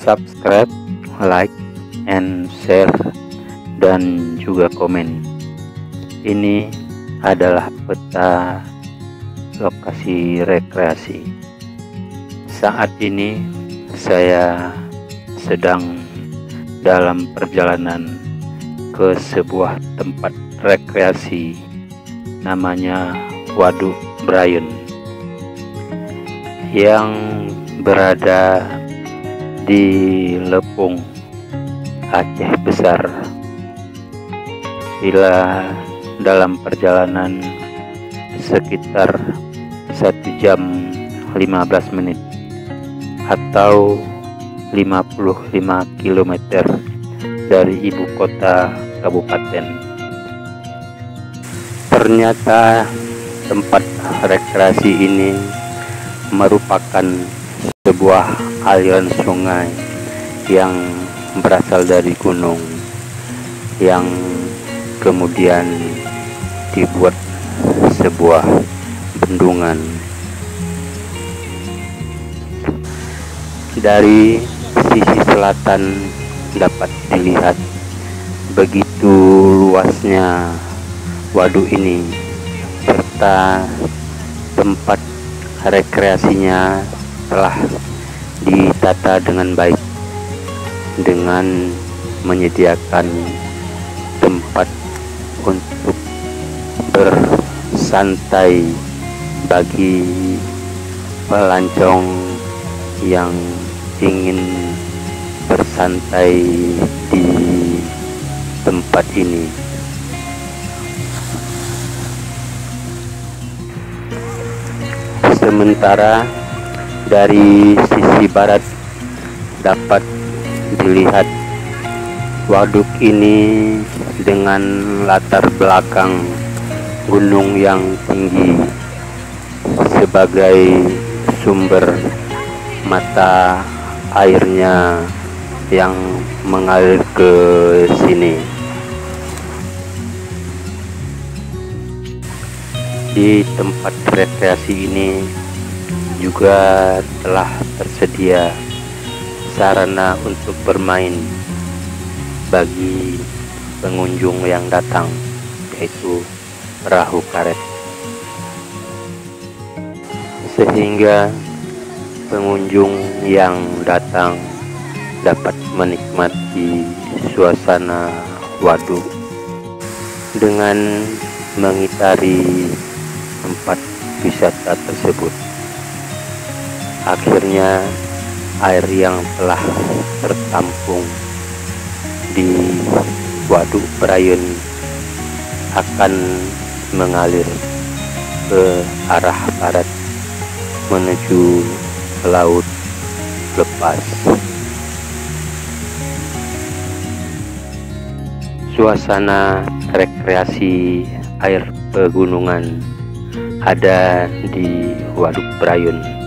subscribe, like, and share, dan juga komen. Ini adalah peta lokasi rekreasi. Saat ini saya sedang dalam perjalanan ke sebuah tempat rekreasi namanya Waduk Brayun yang berada di Lepung, Aceh Besar. Bila dalam perjalanan sekitar 1 jam 15 menit atau 55 km dari ibu kota kabupaten. Ternyata tempat rekreasi ini merupakan sebuah aliran sungai yang berasal dari gunung, yang kemudian dibuat sebuah bendungan. Dari sisi selatan dapat dilihat begitu luasnya waduk ini, serta tempat rekreasinya telah ditata dengan baik dengan menyediakan tempat untuk bersantai bagi pelancong yang ingin bersantai di tempat ini. Sementara dari sisi barat dapat dilihat waduk ini dengan latar belakang gunung yang tinggi sebagai sumber mata airnya yang mengalir ke sini. Di tempat rekreasi ini juga telah tersedia sarana untuk bermain bagi pengunjung yang datang, yaitu perahu karet, sehingga pengunjung yang datang dapat menikmati suasana waduk dengan mengitari tempat wisata tersebut. Akhirnya air yang telah tertampung di Waduk Brayun akan mengalir ke arah barat menuju ke laut lepas. Suasana rekreasi air pegunungan ada di Waduk Brayun